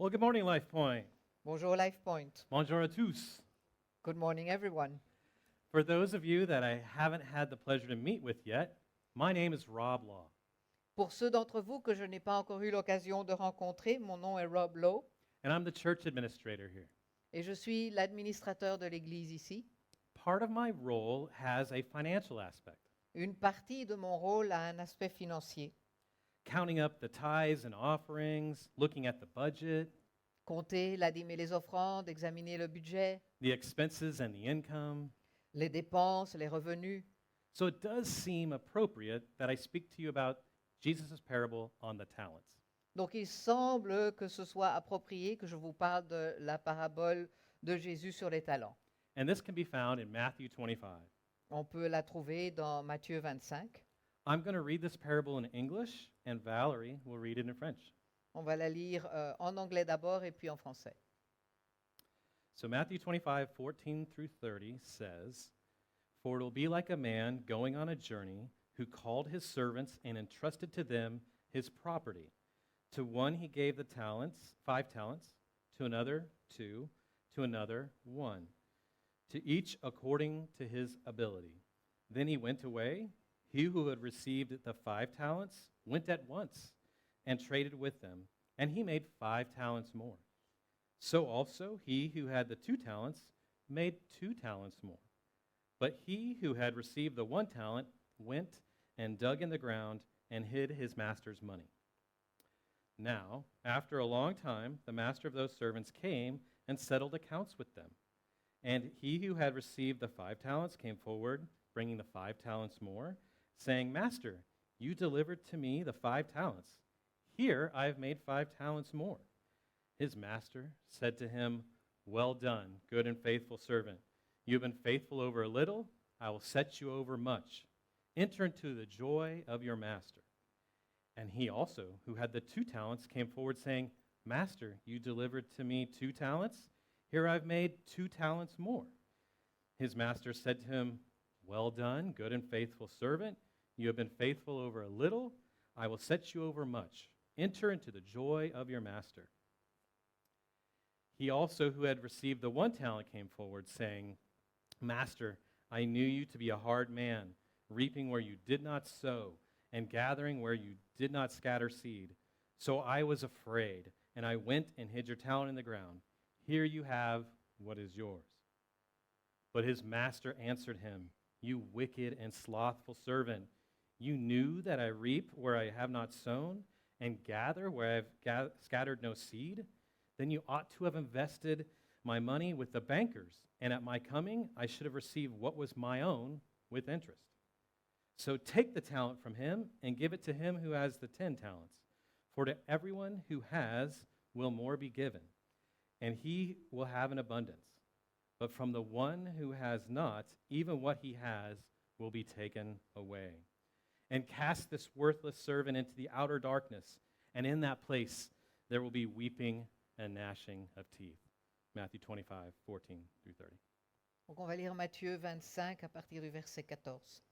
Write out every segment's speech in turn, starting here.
Well, good morning, Life Point. Bonjour LifePoint. Bonjour à tous. Good morning, everyone. For those of you that I haven't had the pleasure to meet with yet, my name is Rob Law, Pour ceux d'entre vous que je n'ai pas encore eu l'occasion de rencontrer, mon nom est Rob Lowe and I'm the church administrator here. et je suis l'administrateur de l'Église ici. Part of my role has a financial aspect, Une partie de mon rôle a un aspect financier. counting up the tithes and offerings, looking at the budget, Compter la dîme et les offrandes, examiner le budget, the expenses and the income. les dépenses, les revenus. So it does seem appropriate that I speak to you about Jesus' parable on the talents. Donc il semble que ce soit approprié que je vous parle de la parabole de Jésus sur les talents. And this can be found in Matthew 25. On peut la trouver dans Matthieu 25. I'm going to read this parable in English, and Valerie will read it in French. On va la lire en anglais d'abord et puis en français. So Matthew 25, 14 through 30 says, "For it will be like a man going on a journey who called his servants and entrusted to them his property. To one he gave the talents, 5 talents, to another 2, to another 1, to each according to his ability. Then he went away. He who had received the 5 talents went at once and traded with them, and he made 5 talents more. So also he who had the 2 talents made 2 talents more. But he who had received the 1 talent went and dug in the ground and hid his master's money. Now, after a long time, the master of those servants came and settled accounts with them. And he who had received the 5 talents came forward, bringing the 5 talents more, saying, 'Master, you delivered to me the 5 talents. Here I have made 5 talents more.' His master said to him, 'Well done, good and faithful servant. You have been faithful over a little, I will set you over much. Enter into the joy of your master.' And he also, who had the 2 talents, came forward, saying, 'Master, you delivered to me 2 talents. Here I've made 2 talents more.' His master said to him, 'Well done, good and faithful servant. You have been faithful over a little, I will set you over much. Enter into the joy of your master.' He also, who had received the 1 talent, came forward, saying, 'Master, I knew you to be a hard man, reaping where you did not sow, and gathering where you did not scatter seed. So I was afraid, and I went and hid your talent in the ground. Here you have what is yours.' But his master answered him, 'You wicked and slothful servant, you knew that I reap where I have not sown, and gather where I have scattered no seed? Then you ought to have invested my money with the bankers, and at my coming I should have received what was my own with interest. So take the talent from him and give it to him who has the 10 talents. For to everyone who has will more be given, and he will have an abundance. But from the one who has not, even what he has will be taken away. And cast this worthless servant into the outer darkness, and in that place there will be weeping and gnashing of teeth.'" Matthew 25, 14 through 30. Donc on va lire Matthieu 25 à partir du verset 14.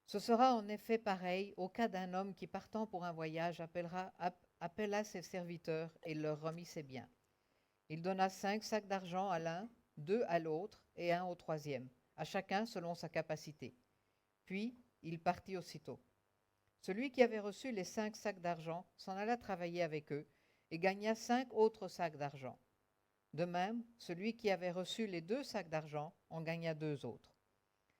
Ce sera en effet pareil au cas d'un homme qui, partant pour un voyage, appela ses serviteurs et leur remit ses biens. Il donna 5 sacs d'argent à l'un, 2 à l'autre et 1 au troisième, à chacun selon sa capacité. Puis il partit aussitôt. Celui qui avait reçu les 5 sacs d'argent s'en alla travailler avec eux et gagna 5 autres sacs d'argent. De même, celui qui avait reçu les 2 sacs d'argent en gagna 2 autres.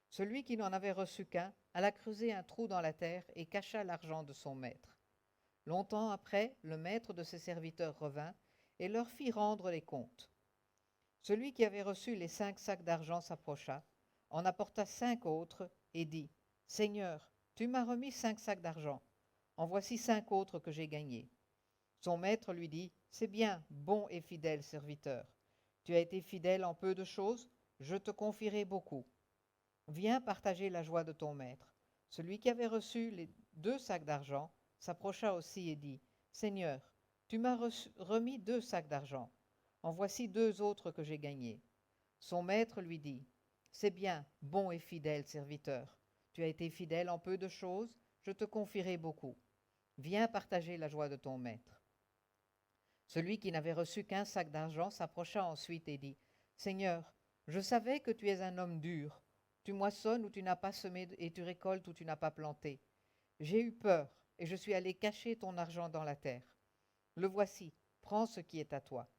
Celui qui n'en avait reçu qu'un alla creuser un trou dans la terre et cacha l'argent de son maître. Longtemps après, le maître de ses serviteurs revint et leur fit rendre les comptes. Celui qui avait reçu les 5 sacs d'argent s'approcha, en apporta 5 autres et dit, « Seigneur, tu m'as remis 5 sacs d'argent. En voici 5 autres que j'ai gagnés. » Son maître lui dit, « C'est bien, bon et fidèle serviteur. Tu as été fidèle en peu de choses, je te confierai beaucoup. Viens partager la joie de ton maître. » Celui qui avait reçu les 2 sacs d'argent s'approcha aussi et dit, « Seigneur, tu m'as remis 2 sacs d'argent. En voici 2 autres que j'ai gagnés. » Son maître lui dit, « C'est bien, bon et fidèle serviteur. Tu as été fidèle en peu de choses, je te confierai beaucoup. Viens partager la joie de ton maître. » Celui qui n'avait reçu qu'un sac d'argent s'approcha ensuite et dit, Seigneur, je savais que tu es un homme dur. Tu moissonnes où tu n'as pas semé et tu récoltes où tu n'as pas planté. J'ai eu peur et je suis allé cacher ton argent dans la terre. Le voici, prends ce qui est à toi.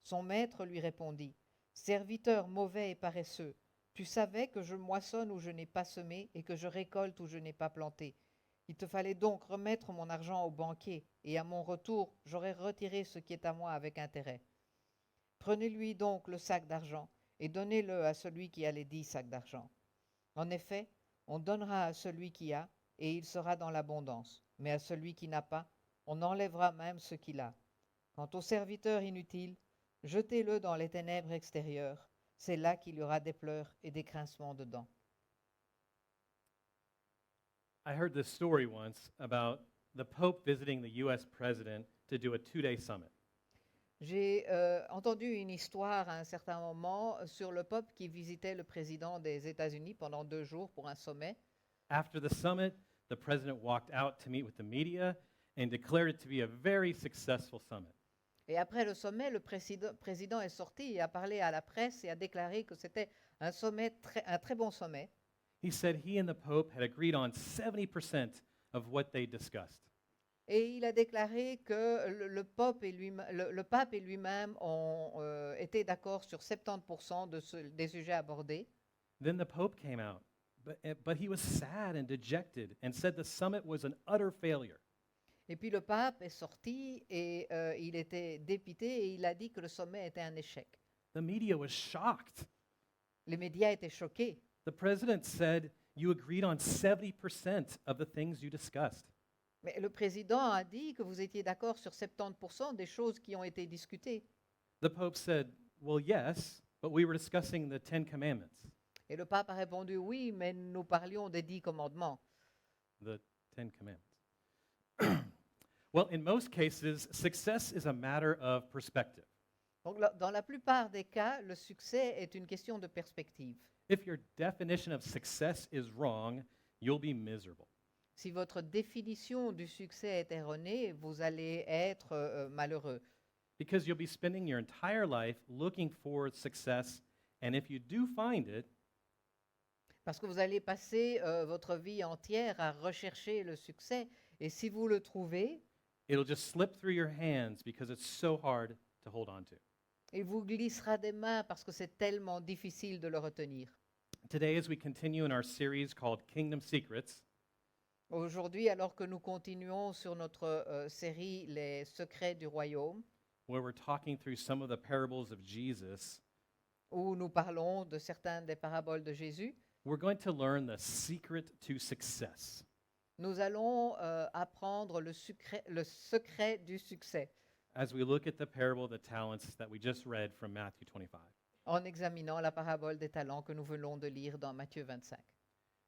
Son maître lui répondit, Serviteur mauvais et paresseux, tu savais que je moissonne où je n'ai pas semé et que je récolte où je n'ai pas planté. Il te fallait donc remettre mon argent au banquier, et à mon retour, j'aurais retiré ce qui est à moi avec intérêt. Prenez-lui donc le sac d'argent, et donnez-le à celui qui a les 10 sacs d'argent. En effet, on donnera à celui qui a, et il sera dans l'abondance, mais à celui qui n'a pas, on enlèvera même ce qu'il a. Quant au serviteur inutile, jetez-le dans les ténèbres extérieures, c'est là qu'il y aura des pleurs et des grincements de dents. I heard this story once about the Pope visiting the U.S. president to do a 2-day summit. J'ai entendu une histoire à un certain moment sur le pape qui visitait le président des États-Unis pendant 2 jours pour un sommet. After the summit, the president walked out to meet with the media and declared it to be a very successful summit. Et après le sommet, le président est sorti et a parlé à la presse et a déclaré que c'était un très bon sommet. He said he and the Pope had agreed on 70% of what they discussed. Et il a déclaré que le pape et lui-même ont été d'accord sur 70% des sujets abordés. Then the Pope came out, but he was sad and dejected and said the summit was an utter failure. Et puis le pape est sorti et il était dépité et il a dit que le sommet était un échec. The media was shocked. Les médias étaient choqués. The president said, "You agreed on 70% of the things you discussed." Mais le président a dit que vous étiez d'accord sur 70% des choses qui ont été discutées. The Pope said, "Well, yes, but we were discussing the 10 Commandments." Et le pape a répondu oui, mais nous parlions des 10 commandements. The 10 Commandments. Well, in most cases, success is a matter of perspective. Donc dans la plupart des cas, le succès est une question de perspective. If your definition of success is wrong, you'll be miserable. Si votre définition du succès est erronée, vous allez être malheureux. Because you'll be spending your entire life looking for success, and if you do find it, Parce que vous allez passer votre vie entière à rechercher le succès. Et si vous le trouvez, it'll just slip through your hands because it's so hard to hold on to. il vous glissera des mains parce que c'est tellement difficile de le retenir. Today, as we continue in our series called Kingdom Secrets, Aujourd'hui, alors que nous continuons sur notre série Les secrets du royaume, where we're talking through some of the parables of Jesus, où nous parlons de certaines des paraboles de Jésus, we're going to learn the secret to success. nous allons apprendre le secret du succès As we look at the parable of the talents that we just read from Matthew 25. en examinant la parabole des talents que nous venons de lire dans Matthieu 25.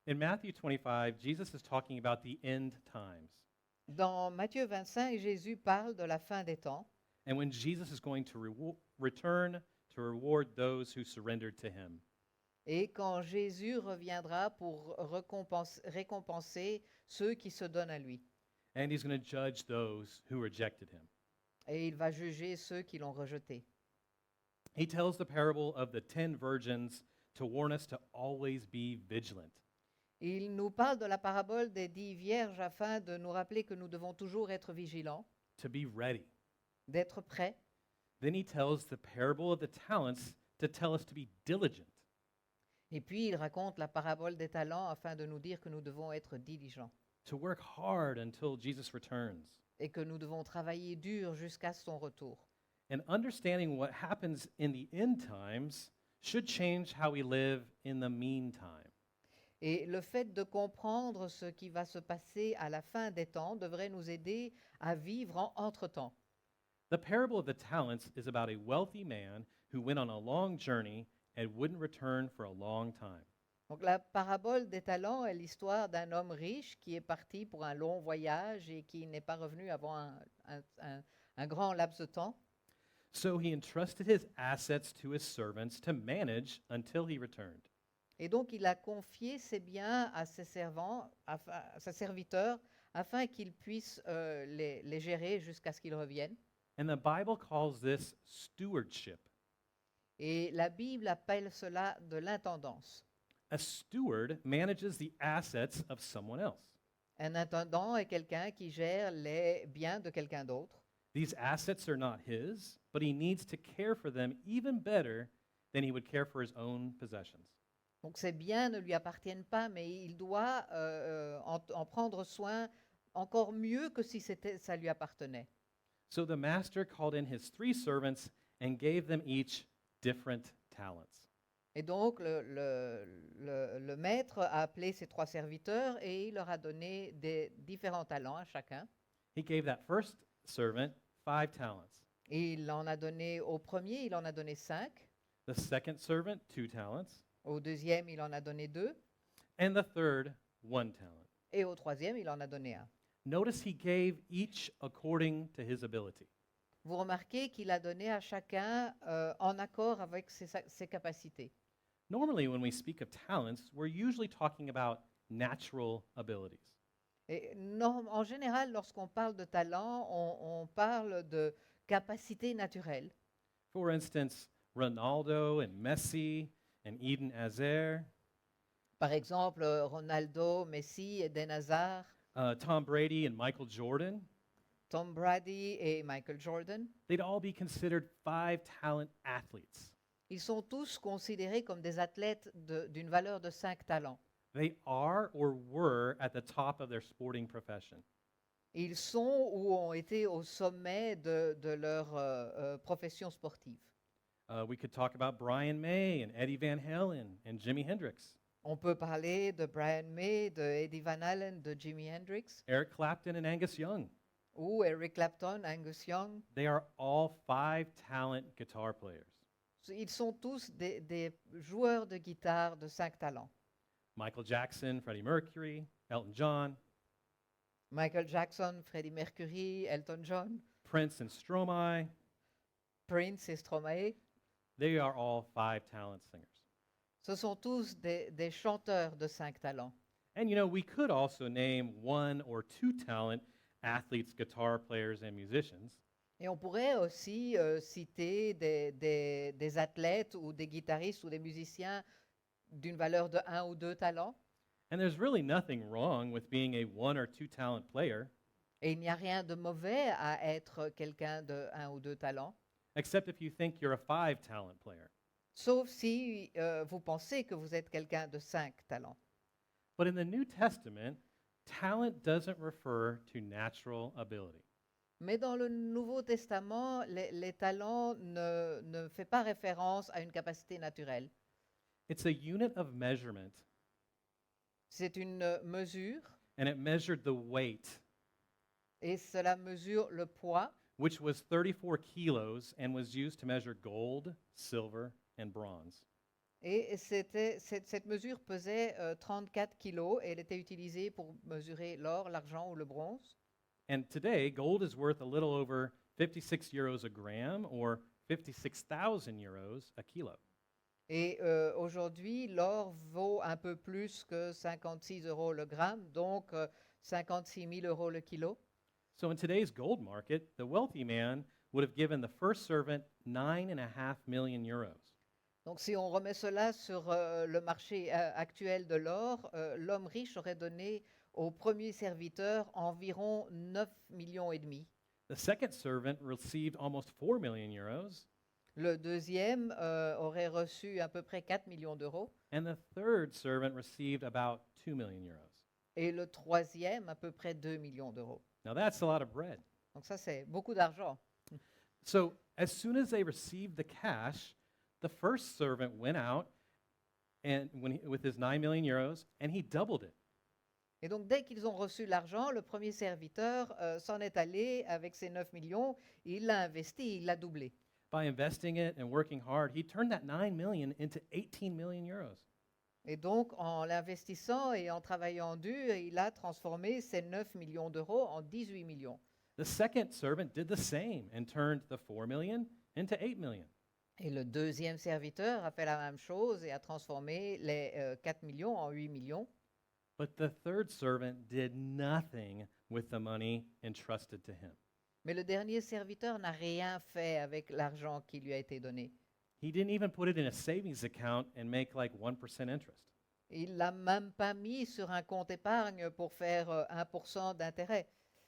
In Matthew 25, Jesus is talking about the end times Dans Matthieu 25, Jésus parle de la fin des temps and when Jesus is going to return to reward those who surrendered to him. et quand Jésus reviendra pour récompenser ceux qui se donnent à lui. And he's going to judge those who rejected him. Et il va juger ceux qui l'ont rejeté. He tells the parable of the 10 virgins to warn us to always be vigilant. Il nous parle de la parabole des 10 vierges afin de nous rappeler que nous devons toujours être vigilants, To be ready. d'être prêts. Then he tells the parable of the talents to tell us to be diligent. Et puis il raconte la parabole des talents afin de nous dire que nous devons être diligents To work hard until Jesus returns. et que nous devons travailler dur jusqu'à son retour. And understanding what happens in the end times should change how we live in the meantime. Et le fait de comprendre ce qui va se passer à la fin des temps devrait nous aider à vivre en entre-temps. The parable of the talents is about a wealthy man who went on a long journey and wouldn't return for a long time. Donc la parabole des talents est l'histoire d'un homme riche qui est parti pour un long voyage et qui n'est pas revenu avant un grand laps de temps. So he entrusted his assets to his servants to manage until he returned. Et donc il a confié ses biens à ses serviteurs, afin qu'ils puissent les gérer jusqu'à ce qu'ils reviennent. And the Bible calls this stewardship. Et la Bible appelle cela de l'intendance. A steward manages the assets of someone else. Un intendant est quelqu'un qui gère les biens de quelqu'un d'autre. These assets are not his, but he needs to care for them even better than he would care for his own possessions. Donc ces biens ne lui appartiennent pas, mais il doit en prendre soin encore mieux que si ça lui appartenait. So the master called in his 3 servants and gave them each different talents. Et donc le maître a appelé ses 3 serviteurs et il leur a donné des différents talents à chacun. He gave that first servant 5 talents, Et il en a donné au premier, il en a donné 5. the second servant 2 talents, Au deuxième, il en a donné 2. and the third 1 talent. Et au troisième, il en a donné 1. Notice he gave each according to his ability. Vous remarquez qu'il a donné à chacun en accord avec ses capacités. Normally, when we speak of talents, we're usually talking about natural abilities. Et en général, lorsqu'on parle de talent, on parle de capacités naturelles. For instance, Ronaldo and Messi and Eden Hazard, Par exemple, Ronaldo, Messi, Eden Hazard, Tom Brady and Michael Jordan, Tom Brady et Michael Jordan. they'd all be considered 5-talent athletes. Ils sont tous considérés comme des athlètes d'une valeur de 5 talents. They are or were at the top of their sporting profession. Ils sont ou ont été au sommet de leur profession sportive. We could talk about Brian May and Eddie Van Halen and Jimi Hendrix, On peut parler de Brian May, de Eddie Van Halen, de Jimi Hendrix, Eric Clapton and Angus Young. ou Eric Clapton, Angus Young. They are all 5-talent guitar players. Ils sont tous des joueurs de guitare de 5 talents. Michael Jackson, Freddie Mercury, Elton John, Michael Jackson, Freddie Mercury, Elton John, Prince and Stromae, Prince et Stromae. they are all 5-talent singers. Ce sont tous des chanteurs de 5 talents. And you know, we could also name 1 or 2-talent athletes, guitar players, and musicians. Et on pourrait aussi citer des athlètes ou des guitaristes ou des musiciens d'une valeur de 1 ou 2 talents. And there's really nothing wrong with being a 1 or 2-talent player, Et il n'y a rien de mauvais à être quelqu'un de 1 ou 2 talents, except if you think you're a 5-talent player. sauf si vous pensez que vous êtes quelqu'un de 5 talents. But in the New Testament, talent doesn't refer to natural ability. Mais dans le Nouveau Testament, les talents ne fait pas référence à une capacité naturelle. It's a unit of measurement, C'est une mesure and it measured the weight, et cela mesure le poids, which was 34 kilos and was used to measure gold, silver, and bronze. et cette mesure pesait 34 kilos et elle était utilisée pour mesurer l'or, l'argent ou le bronze. And today, gold is worth a little over 56 euros a gram or 56,000 euros a kilo. Et aujourd'hui, l'or vaut un peu plus que 56 euros le gramme, donc 56 000 euros le kilo. So in today's gold market, the wealthy man would have given the first servant 9.5 million euros. Donc si on remet cela sur le marché actuel de l'or, l'homme riche aurait donné au premier serviteur environ 9 millions et demi. The second servant received almost 4 million euros, Le deuxième aurait reçu à peu près 4 millions d'euros and the third servant received about 2 million euros. et le troisième à peu près 2 millions d'euros. Now that's a lot of bread. Donc ça, c'est beaucoup d'argent. So as soon as they received the cash, the first servant went out and with his 9 million euros, and he doubled it. Et donc, dès qu'ils ont reçu l'argent, le premier serviteur s'en est allé avec ses 9 millions, il l'a investi, il l'a doublé. By investing it and working hard, he turned that 9 million into 18 million euros. Et donc, en l'investissant et en travaillant dur, il a transformé ces 9 millions d'euros en 18 millions. The second servant did the same and turned the 4 million into 8 million. Et le deuxième serviteur a fait la même chose et a transformé les 4 millions en 8 millions. But the third servant did nothing with the money entrusted to him. Mais le dernier serviteur n'a rien fait avec l'argent qui lui a été donné. He didn't even put it in a savings account and make like 1% interest. Il l'a même pas mis sur un compte épargne pour faire 1% d'intérêt.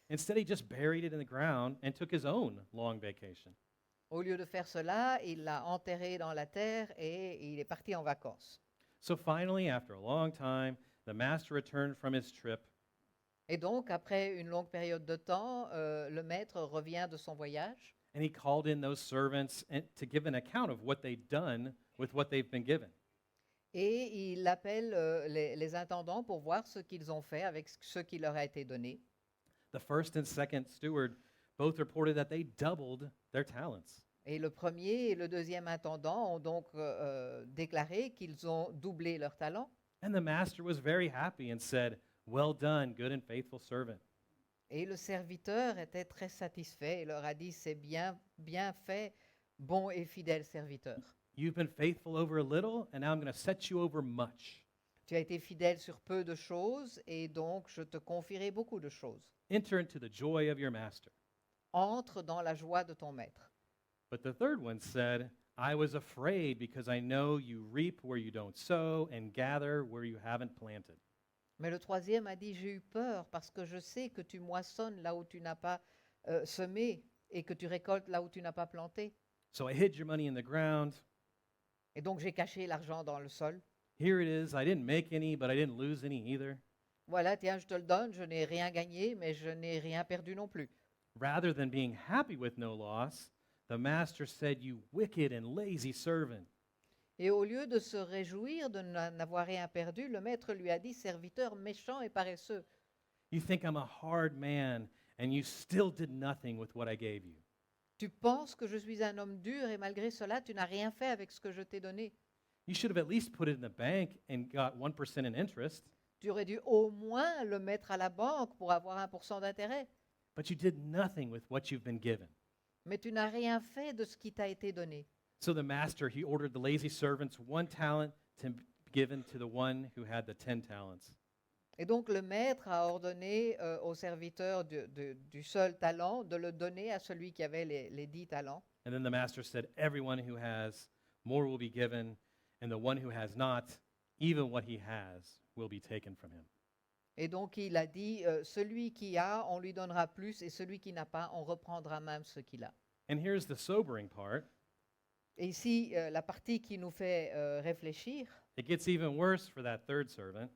Instead, he just buried it in the ground and took his own long vacation. Au lieu de faire cela, il l'a enterré dans la terre et il est parti en vacances. So finally, after a long time, the master returned from his trip. Et donc, après une longue période de temps, le maître revient de son voyage And he called in those servants to give an account of what they'd done with what they've been given. et il appelle les intendants pour voir ce qu'ils ont fait avec ce qui leur a été donné. The first and second steward both reported that they doubled their talents. Et le premier et le deuxième intendant ont donc déclaré qu'ils ont doublé leur talent. And the master was very happy and said, "Well done, good and faithful servant." Et le serviteur était très satisfait et leur a dit, c'est bien, bien fait, bon et fidèle serviteur. You've been faithful over a little, and now I'm going to set you over much. Tu as été fidèle sur peu de choses et donc je te confierai beaucoup de choses. Enter into the joy of your master. Entre dans la joie de ton maître. But the third one said, I was afraid because I know you reap where you don't sow and gather where you haven't planted. Mais le troisième a dit, j'ai eu peur parce que je sais que tu moissonnes là où tu n'as pas semé et que tu récoltes là où tu n'as pas planté. So I hid your money in the ground. Et donc j'ai caché l'argent dans le sol. Here it is. I didn't make any, but I didn't lose any either. Voilà, tiens, je te le donne, je n'ai rien gagné, mais je n'ai rien perdu non plus. Rather than being happy with no loss, the master said, You wicked and lazy servant. Et au lieu de se réjouir de n'avoir rien perdu, le maître lui a dit, serviteur méchant et paresseux, You think I'm a hard man, and you still did nothing with what I gave you. tu penses que je suis un homme dur et malgré cela, tu n'as rien fait avec ce que je t'ai donné. You should have at least put it in the bank and got 1% in interest, Tu aurais dû au moins le mettre à la banque pour avoir 1% d'intérêt. but you did nothing with what you've been given. Mais tu n'as rien fait de ce qui t'a été donné. So the master, he ordered the lazy servants 1 talent to be given to the one who had the 10 talents. Et donc le maître a ordonné au serviteur du seul talent de le donner à celui qui avait les 10 talents. And then the master said, Everyone who has more will be given, and the one who has not, even what he has, will be taken from him. Et donc il a dit, celui qui a, on lui donnera plus, et celui qui n'a pas, on reprendra même ce qu'il a. And here's the sobering part. Et ici, la partie qui nous fait réfléchir, It gets even worse for that third servant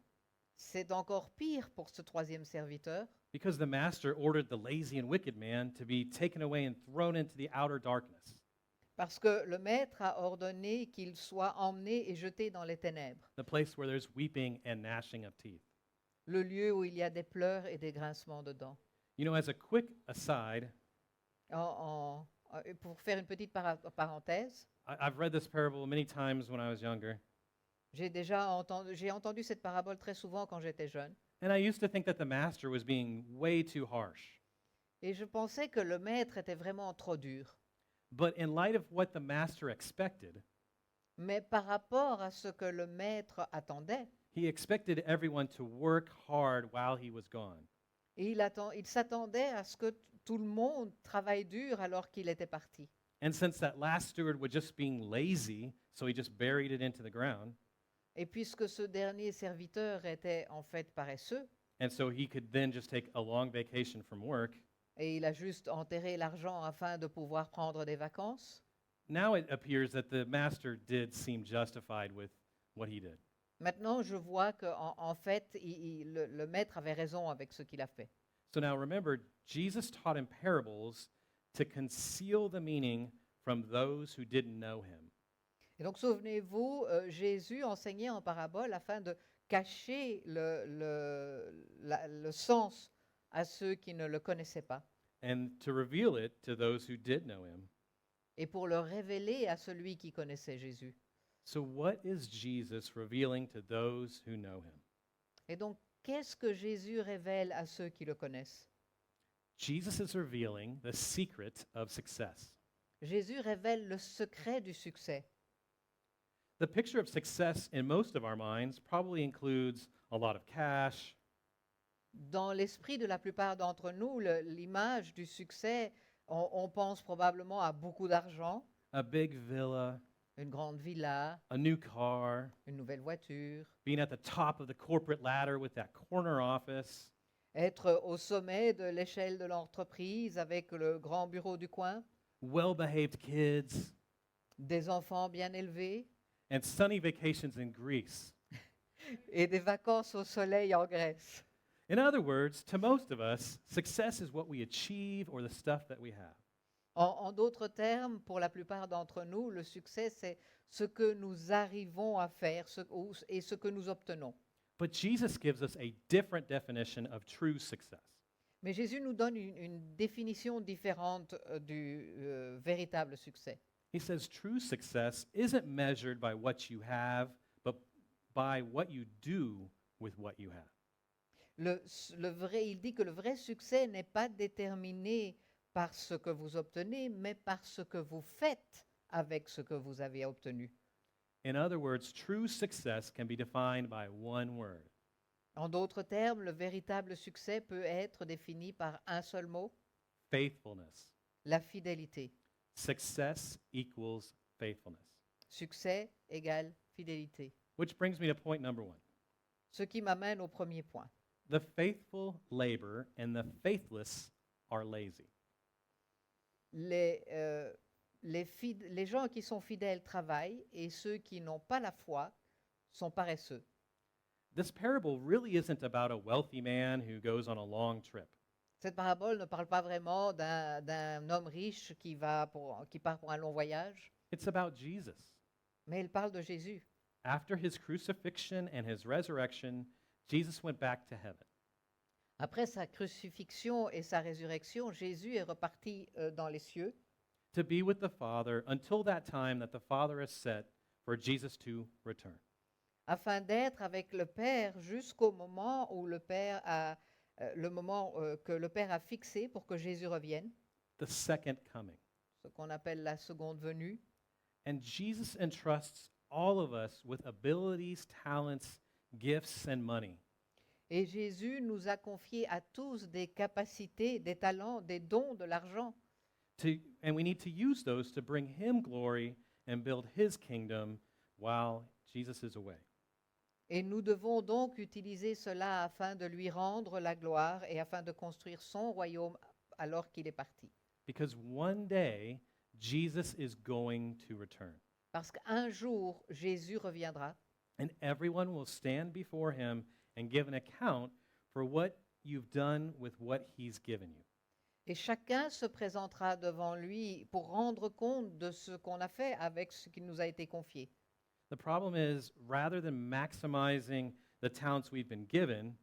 c'est encore pire pour ce troisième serviteur, because the master ordered the lazy and wicked man to be taken away and thrown into the outer darkness. parce que le maître a ordonné qu'il soit emmené et jeté dans les ténèbres, The place where there's weeping and gnashing of teeth. le lieu où il y a des pleurs et des grincements de dents. You know, as a quick aside, Pour faire une petite parenthèse, I've read this parable many times when I was younger, j'ai entendu cette parabole très souvent quand j'étais jeune, and I used to think that the master was being way too harsh. et je pensais que le maître était vraiment trop dur. But in light of what the master expected, Mais par rapport à ce que le maître attendait, he expected everyone to work hard while he was gone. et il s'attendait à ce que tout le monde travaille dur alors qu'il était parti. And since that last steward was just being lazy, so he just buried it into the ground, Et puisque ce dernier serviteur était en fait paresseux, and so he could then just take a long vacation from work, et il a juste enterré l'argent afin de pouvoir prendre des vacances, now it appears that the master did seem justified with what he did. maintenant je vois qu'en fait, le maître avait raison avec ce qu'il a fait. So now remember, Jesus taught in parables to conceal the meaning from those who didn't know him. Et donc souvenez-vous, Jésus enseignait en parabole afin de cacher le sens à ceux qui ne le connaissaient pas And to reveal it to those who did know him. et pour le révéler à celui qui connaissait Jésus. So, what is Jesus revealing to those who know him? Et donc, qu'est-ce que Jésus révèle à ceux qui le connaissent? Jesus is revealing the secret of success. Jésus révèle le secret du succès. The picture of success in most of our minds probably includes a lot of cash, Dans l'esprit de la plupart d'entre nous, l'image du succès On pense probablement à beaucoup d'argent, a big villa, une grande villa, a new car, une nouvelle voiture, being at the top of the corporate ladder with that corner office, être au sommet de l'échelle de l'entreprise avec le grand bureau du coin, well-behaved kids, des enfants bien élevés and sunny vacations in Greece. et des vacances au soleil en Grèce. In other words, to most of us, success is what we achieve or the stuff that we have. En d'autres termes, pour la plupart d'entre nous, le succès, c'est ce que nous arrivons à faire et ce que nous obtenons. But Jesus gives us a different definition of true success. Mais Jésus nous donne une définition différente du véritable succès. He says true success isn't measured by what you have, but by what you do with what you have. Il dit que le vrai succès n'est pas déterminé par ce que vous obtenez, mais par ce que vous faites avec ce que vous avez obtenu. In other words, true success can be defined by one word: En d'autres termes, le véritable succès peut être défini par un seul mot, faithfulness. la fidélité. Success equals faithfulness. Succès égale fidélité. Which brings me to point number one. Ce qui m'amène au premier point. The faithful labor and the faithless are lazy. Les gens qui sont fidèles travaillent et ceux qui n'ont pas la foi sont paresseux. This parable really isn't about a wealthy man who goes on a long trip. Cette parabole ne parle pas vraiment d'un homme riche qui part pour un long voyage, It's about Jesus. mais elle parle de Jésus. After his crucifixion and his resurrection, Jesus went back to heaven. Après sa crucifixion et sa résurrection, Jésus est reparti dans les cieux To be with the Father until that time that the Father has set for Jesus to return. afin d'être avec le Père jusqu'au moment où que le Père a fixé pour que Jésus revienne, The second coming. ce qu'on appelle la seconde venue. And Jesus entrusts all of us with abilities, talents, gifts, and money. Et Jésus nous a confié à tous des capacités, des talents, des dons, de l'argent. And we need to use those to bring him glory and build his kingdom while Jesus is away. Et nous devons donc utiliser cela afin de lui rendre la gloire et afin de construire son royaume alors qu'il est parti. Because one day, Jesus is going to return. Parce qu'un jour, Jésus reviendra And everyone will stand before him and give an account for what you've done with what he's given you. et chacun se présentera devant lui pour rendre compte de ce qu'on a fait avec ce qui nous a été confié. The problem is, rather than maximizing the talents we've been given,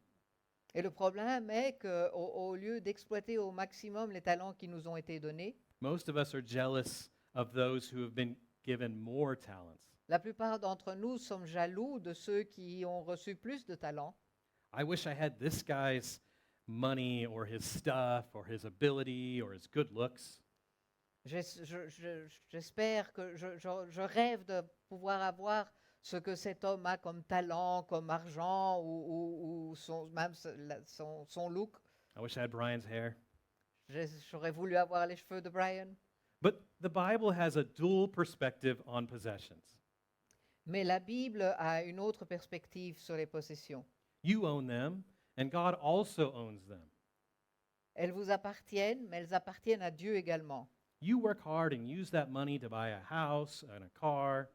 Et le problème est qu'au lieu d'exploiter au maximum les talents qui nous ont été donnés, most of us are jealous of those who have been given more talents. la plupart d'entre nous sommes jaloux de ceux qui ont reçu plus de talents. I wish I had this guy's money or his stuff or his ability or his good looks. J'espère que je rêve de pouvoir avoir ce que cet homme a comme talent, comme argent ou même son look. I wish I had Brian's hair. J'aurais voulu avoir les cheveux de Brian. But the Bible has a dual perspective on possessions. Mais la Bible a une autre perspective sur les possessions. You own them, and God also owns them. Elles vous appartiennent, mais elles appartiennent à Dieu également. You work hard and use that money to buy a house and a car.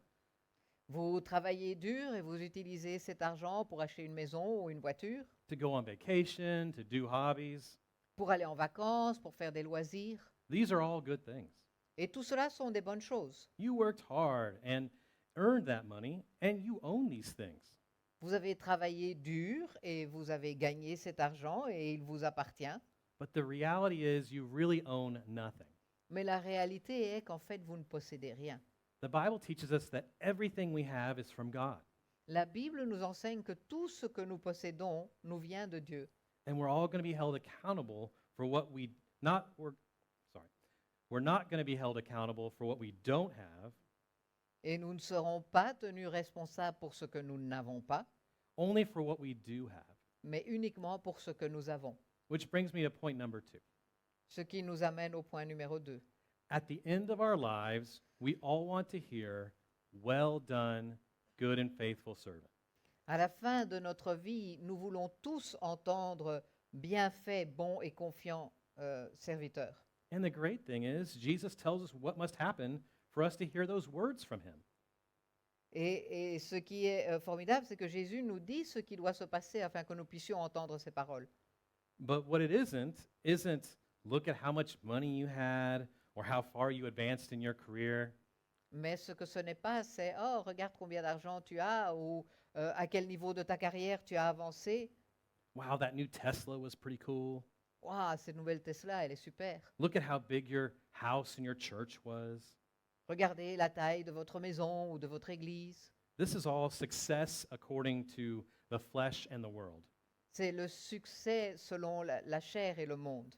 Vous travaillez dur et vous utilisez cet argent pour acheter une maison ou une voiture, To go on vacation, to do hobbies. pour aller en vacances, pour faire des loisirs. These are all good things. Et tout cela sont des bonnes choses. You worked hard and earned that money, and you own these things. Vous avez travaillé dur et vous avez gagné cet argent et il vous appartient. But the reality is, you really own nothing. Mais la réalité est qu'en fait, vous ne possédez rien. The Bible teaches us that everything we have is from God, La Bible nous enseigne que tout ce que nous possédons nous vient de Dieu. and we're all going to be held accountable for what we're not going to be held accountable for what we don't have, Et nous ne serons pas tenus responsables pour ce que nous n'avons pas, only for what we do have. mais uniquement pour ce que nous avons. Which brings me to point number 2. Ce qui nous amène au point numéro 2. At the end of our lives, we all want to hear, "Well done, good and faithful servant." À la fin de notre vie, nous voulons tous entendre bien fait, bon et confiant serviteur. And the great thing is, Jesus tells us what must happen for us to hear those words from him. Et ce qui est formidable, c'est que Jésus nous dit ce qui doit se passer afin que nous puissions entendre ces paroles. But what it isn't look at how much money you had or how far you advanced in your career. Mais ce que ce n'est pas, c'est oh, regarde combien d'argent tu as ou à quel niveau de ta carrière tu as avancé. Wow, that new Tesla was pretty cool. Waouh, cette nouvelle Tesla, elle est super. Look at how big your house and your church was. Regardez la taille de votre maison ou de votre église. This is all success according to the flesh and the world. C'est le succès selon la chair et le monde.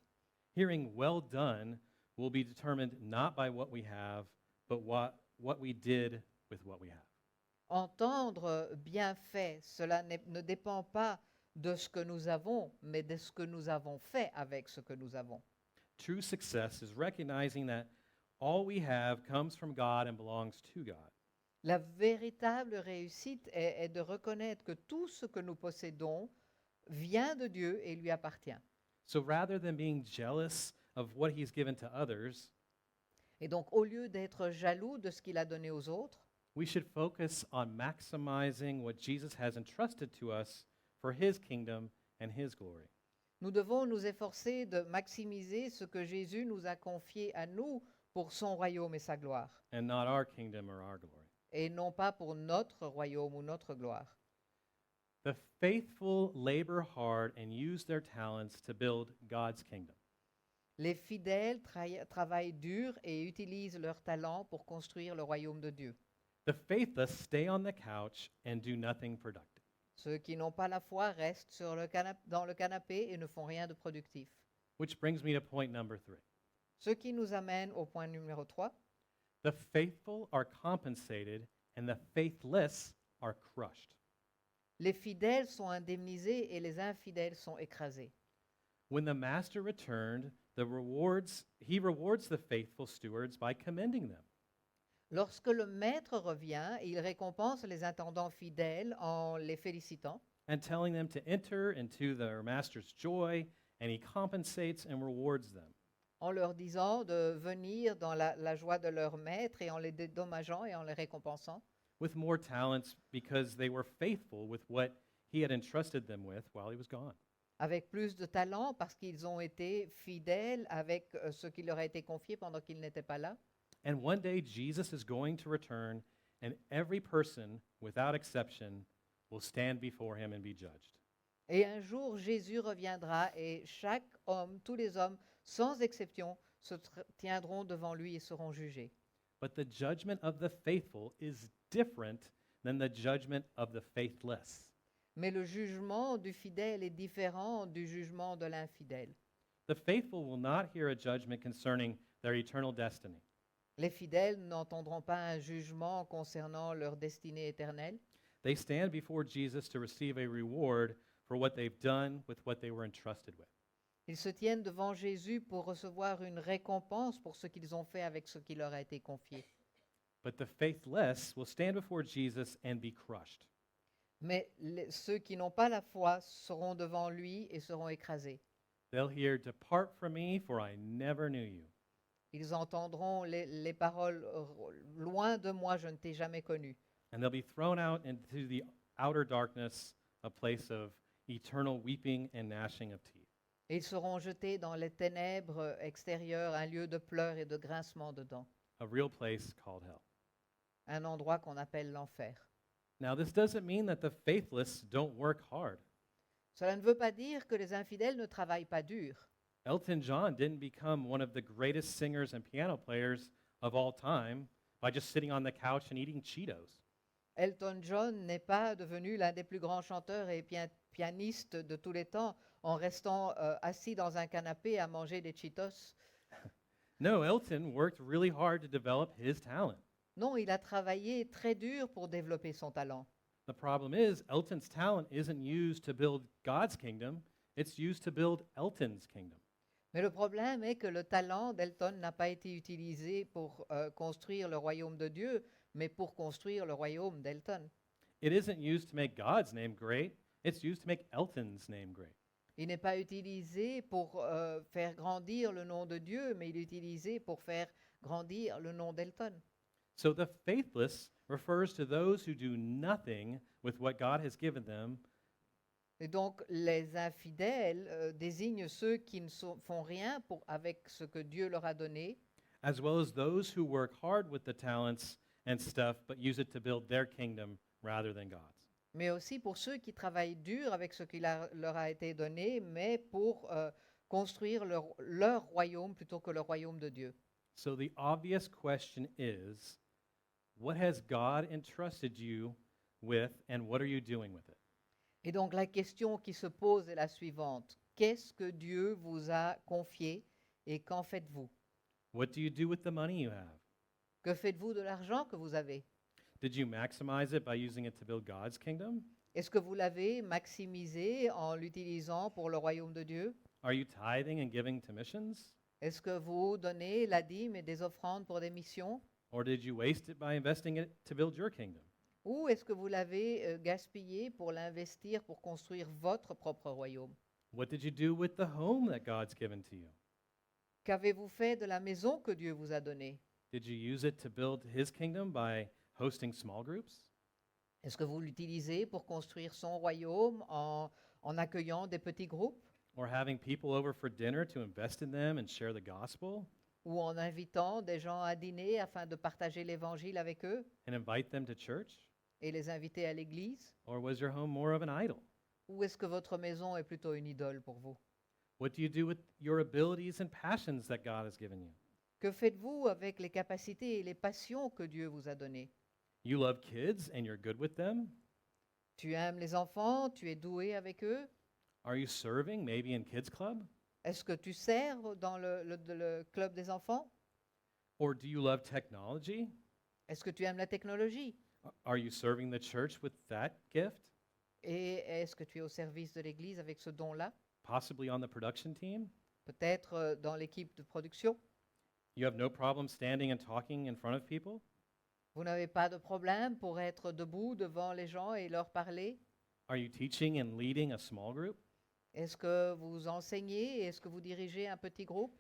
Hearing well done will be determined not by what we have, but what we did with what we have. Entendre bien fait, cela ne dépend pas de ce que nous avons, mais de ce que nous avons fait avec ce que nous avons. True success is recognizing that all we have comes from God and belongs to God. La véritable réussite est de reconnaître que tout ce que nous possédons vient de Dieu et lui appartient. So rather than being jealous of what he's given to others, Et donc, au lieu d'être jaloux de ce qu'il a donné aux autres, we should focus on maximizing what Jesus has entrusted to us for his kingdom and his glory. nous devons nous efforcer de maximiser ce que Jésus nous a confié à nous pour son royaume et sa gloire, And not our kingdom or our glory. et non pas pour notre royaume ou notre gloire. The faithful labor hard and use their talents to build God's kingdom. Les fidèles travaillent dur et utilisent leurs talents pour construire le royaume de Dieu. The faithless stay on the couch and do nothing productive. Ceux qui n'ont pas la foi restent sur dans le canapé et ne font rien de productif. Which brings me to point number 3. Ce qui nous amène au point numéro 3. The faithful are compensated and the faithless are crushed. Les fidèles sont indemnisés et les infidèles sont écrasés. When the master returned, he rewards the faithful stewards by commending them. Lorsque le maître revient, il récompense les intendants fidèles en les félicitant And telling them to enter into their master's joy, and he compensates and rewards them. en leur disant de venir dans la joie de leur maître et en les dédommageant et en les récompensant, With more talents because they were faithful with what he had entrusted them with while he was gone. avec plus de talent parce qu'ils ont été fidèles avec ce qui leur a été confié pendant qu'ils n'étaient pas là. And one day Jesus is going to return, and every person, without exception, will stand before him and be judged. Et un jour, Jésus reviendra et chaque homme, tous les hommes, sans exception, se tiendront devant lui et seront jugés. But the judgment of the faithful is different than the judgment of the faithless. Mais le jugement du fidèle est différent du jugement de l'infidèle. The faithful will not hear a judgment concerning their eternal destiny. Les fidèles n'entendront pas un jugement concernant leur destinée éternelle. They stand before Jesus to receive a reward for what they've done with what they were entrusted with. Ils se tiennent devant Jésus pour recevoir une récompense pour ce qu'ils ont fait avec ce qui leur a été confié. But the faithless will stand before Jesus and be crushed. Mais ceux qui n'ont pas la foi seront devant lui et seront écrasés. They'll hear, "Depart from me, for I never knew you." Ils entendront les paroles loin de moi, je ne t'ai jamais connu. And they'll be thrown out into the outer darkness, a place of eternal weeping and gnashing of teeth. Et ils seront jetés dans les ténèbres extérieures, un lieu de pleurs et de grincement de dents, A real place called hell. un endroit qu'on appelle l'enfer. Now, this doesn't mean that the faithless don't work hard. Cela ne veut pas dire que les infidèles ne travaillent pas dur. Elton John didn't become one of the greatest singers and piano players of all time by just sitting on the couch and eating Cheetos. Elton John n'est pas devenu l'un des plus grands chanteurs et pianistes de tous les temps en restant assis dans un canapé à manger des Cheetos. No, Elton worked really hard to develop his talent. Non, il a travaillé très dur pour développer son talent. The problem is, Elton's talent isn't used to build God's kingdom, it's used to build Elton's kingdom. Mais le problème est que le talent d'Elton n'a pas été utilisé pour construire le royaume de Dieu, mais pour construire le royaume d'Elton. It isn't used to make God's name great, it's used to make Elton's name great. Il n'est pas utilisé pour faire grandir le nom de Dieu, mais il est utilisé pour faire grandir le nom d'Elton. So the faithless refers to those who do nothing with what God has given them, Et donc, les infidèles désignent ceux qui ne font rien avec ce que Dieu leur a donné, as well as those who work hard with the talents and stuff but use it to build their kingdom rather than God's. mais aussi pour ceux qui travaillent dur avec ce qui leur a été donné, mais pour construire leur royaume plutôt que le royaume de Dieu. So the obvious question is, what has God entrusted you with and what are you doing with it? Et donc, la question qui se pose est la suivante. Qu'est-ce que Dieu vous a confié et qu'en faites-vous? What do you do with the money you have? Que faites-vous de l'argent que vous avez? Did you maximize it by using it to build God's kingdom? Est-ce que vous l'avez maximisé en l'utilisant pour le royaume de Dieu? Are you tithing and giving to missions? Est-ce que vous donnez la dîme et des offrandes pour des missions? Or did you waste it by investing it to build your kingdom? Ou est-ce que vous l'avez gaspillé pour l'investir pour construire votre propre royaume? What did you do with the home that God's given to you? Qu'avez-vous fait de la maison que Dieu vous a donnée? Did you use it to build his kingdom by hosting small groups? Est-ce que vous l'utilisez pour construire son royaume en accueillant des petits groupes Or having people over for dinner to invest in them and share the gospel ou en invitant des gens à dîner afin de partager l'évangile avec eux and invite them to church? et les inviter à l'église? Or was your home more of an idol? Ou est-ce que votre maison est plutôt une idole pour vous? What do you do with your abilities and passions that God has given you? Que faites-vous avec les capacités et les passions que Dieu vous a données? You love kids and you're good with them? Tu aimes les enfants, tu es doué avec eux? Are you serving maybe in kids club? Est-ce que tu sers dans le club des enfants? Or do you love technology? Est-ce que tu aimes la technologie? Are you serving the church with that gift? Et est-ce que tu es au service de l'Église avec ce don-là? Possibly on the production team? Peut-être dans l'équipe de production? You have no problem standing and talking in front of people? Vous n'avez pas de problème pour être debout devant les gens et leur parler? Are you teaching and leading a small group? Est-ce que vous enseignez? Est-ce que vous dirigez un petit groupe?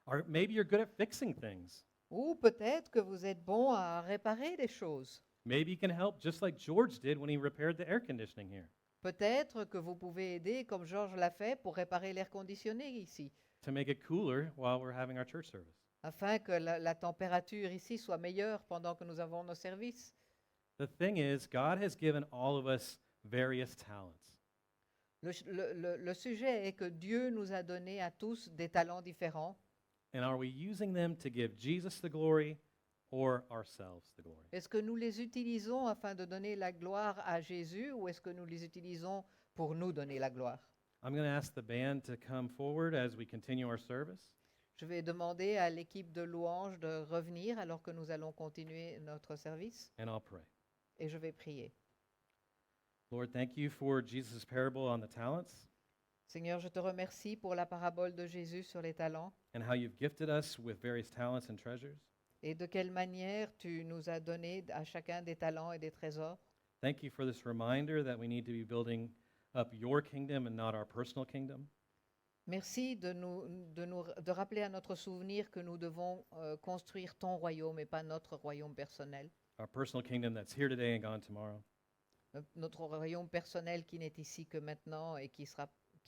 Or maybe you're good at fixing things. Ou peut-être que vous êtes bon à réparer des choses. Maybe you can help just like George did when he repaired the air conditioning here Peut-être que vous pouvez aider, comme Georges l'a fait, pour réparer l'air conditionné ici, to make it cooler while we're having our church service. afin que la température ici soit meilleure pendant que nous avons nos services. The thing is, God has given all of us various talents. Le sujet est que Dieu nous a donné à tous des talents différents. And are we using them to give Jesus the glory or ourselves the glory? Est-ce que nous les utilisons afin de donner la gloire à Jésus ou est-ce que nous les utilisons pour nous donner la gloire? I'm going to ask the band to come forward as we continue our service. Je vais demander à l'équipe de louanges de revenir alors que nous allons continuer notre service And I'll pray. et je vais prier. Lord, thank you for Jesus' parable on the talents Seigneur, je te remercie pour la parabole de Jésus sur les talents and how you've gifted us with various talents and treasures. et de quelle manière tu nous as donné à chacun des talents et des trésors. Thank you for this reminder that we need to be building up your kingdom and not our personal kingdom. Merci de rappeler à notre souvenir que nous devons construire ton royaume et pas notre royaume personnel. Our personal kingdom that's here today and gone tomorrow. Notre royaume personnel qui n'est ici que maintenant et qui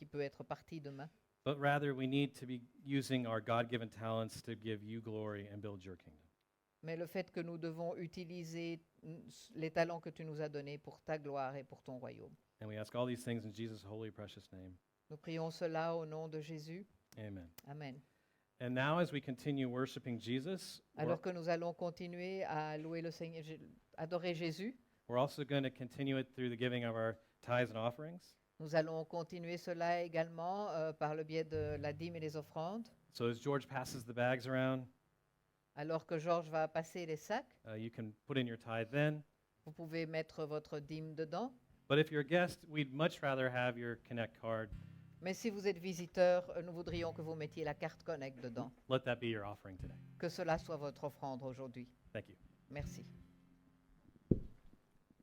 peut être parti demain. But rather, we need to be using our God-given talents to give you glory and build your kingdom. Mais le fait que nous devons utiliser les talents que tu nous as donnés pour ta gloire et pour ton royaume. And we ask all these things in Jesus' holy, precious name. Nous prions cela au nom de Jésus. Amen. Amen. And now, as we continue worshiping Jesus, Alors que nous allons continuer à louer le Seigneur, adorer Jésus, we're also going to continue it through the giving of our tithes and offerings. nous allons continuer cela également par le biais de la dîme et les offrandes. So as George passes the bags around, Alors que Georges va passer les sacs, you can put in your tithe then. vous pouvez mettre votre dîme dedans. But if you're a guest, we'd much rather have your Connect card. Mais si vous êtes visiteur, nous voudrions que vous mettiez la carte Connect dedans. Let that be your offering today. Que cela soit votre offrande aujourd'hui. Thank you. Merci.